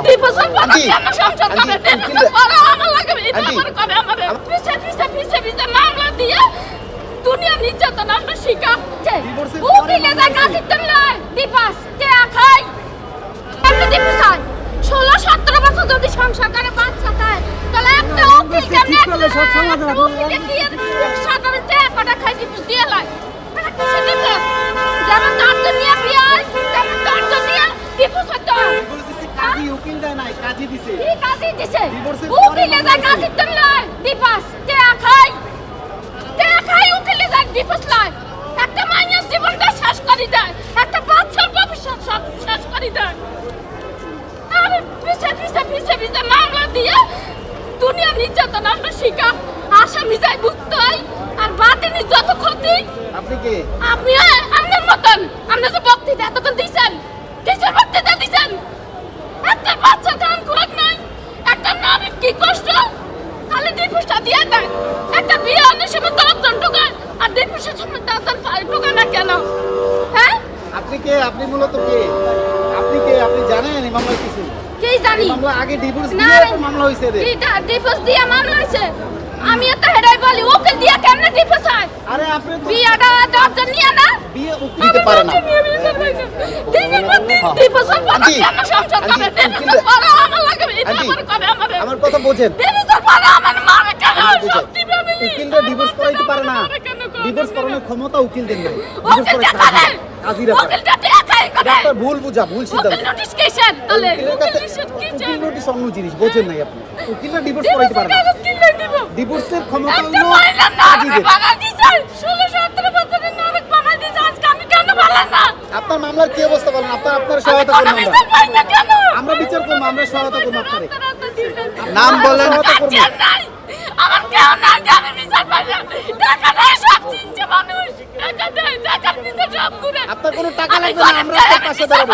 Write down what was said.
ডিভোর্সের পর কেন সংসার করে ডিভোর্সের পর আমার লাগে এটা আমার করে আমাদের পিছে মামলা দিয়ে দুনিয়া নির্যাতন আমরা শিখাচ্ছে উকিলে যা কাজিতে নয় ডিভোর্স কে খাই আপনি ডিভোর্স 16-17 বছর যদি সংসার করে বাচ্চা থাকে তাহলে একটা উকিল কেমনে উকিলে কি সাধারণ টাকা খাই ডিভোর্স দিয়ে লাই মানে কিসে ডিভোর্স যেমন তার জন্য বিয়ে তেমন তার জন্য ডিভোর্স হতো কাজী উকিল দেয় নাই কাজী দিছে কি কাজী দিছে উকিলে যা কাজিতে নয় ডিভোর্স কে খাই উকিলে যা ডিভোর্স লাই একটা মাইয়ার জীবনটা শেষ করে দেয় একটা বাচ্চার ভবিষ্যৎ সব শেষ করে দেয় আরে পিছে মামলা দিয়ে দুনিয়া নির্যাতন আমরা শিখা আসামি যাই ভুক্ত হয় আর বাতিনি যত ক্ষতি আপনি কে আপনি আপনার মতন আপনি যে বক্তৃতা এতক্ষণ দিয়েছেন কিসের বক্তৃতা দিয়েছেন একটা বাচ্চা কান খোরাক নাই একটা নারীর কি কষ্ট খালি ডিভোর্সটা দিয়ে দেয় একটা বিয়ে অনেক সময় 10 ঢোকায় আর ডিভোর্সের সময় 10 ঢোকায় না কেন হ্যাঁ আপনি কে আপনি মূলত কে আপনি কে আপনি জানেন এই মামলা কিছু কি জানি মামলা আগে ডিভোর্স দিয়ে তো মামলা হইছে রে এটা ডিভোর্স দিয়ে মামলা হইছে আমি তো হেডাই বলি ওকে দিয়ে কেমনে ডিভোর্স হয় আরে আপনি তো বিয়াটা দরজা নিয়ে না বিয়ে উকিল দিতে পারে না দিনের পর দিন ডিভোর্স পর কেন সংসার করে ডিভোর্স পর আমার লাগে এটা আমার করে আমাদের আমার কথা বোঝেন ডিভোর্স পর আমার মারে কেন সত্যি ফ্যামিলি উকিলরা ডিভোর্স করাইতে পারে না ডিভোর্স করানোর ক্ষমতা উকিলদের নাই ডিভোর্স ওকে করে দেখালে কাজীরা পারে ওকেলটা দেখাই করে ডাক্তার ভুল বুঝা ভুল সিদ্ধান্ত ওকেল নোটিশ কেছেন তাহলে উকিলের কাছে উকিল নোটিশ অন্য জিনিস বোঝেন নাই আপনি উকিলরা ডিভোর্স করাইতে পারে না ডিভোর্সের ক্ষমতা একটা হলো মহিলা কাজীদের নারক বানাই দিছে 16-17 বছরের নারক বানাই দিছে আজকে আমি কেন বললাম না আপনার মামলার কি অবস্থা বলেন আপনার সহায়তা কোনো করুন বিচার পাই না কেন আমরা বিচার করব আমরা সহায়তা করব আপনারে নাম বলেন। আমার কেউ নাই জানে বিচার পাই না টাকা নাই সব চিনছে মানুষ টাকা দেয় টাকার পিছে সব ঘুরে আপনার কোনো টাকা লাগবে না আমরা আপনার পাশে দাঁড়াবো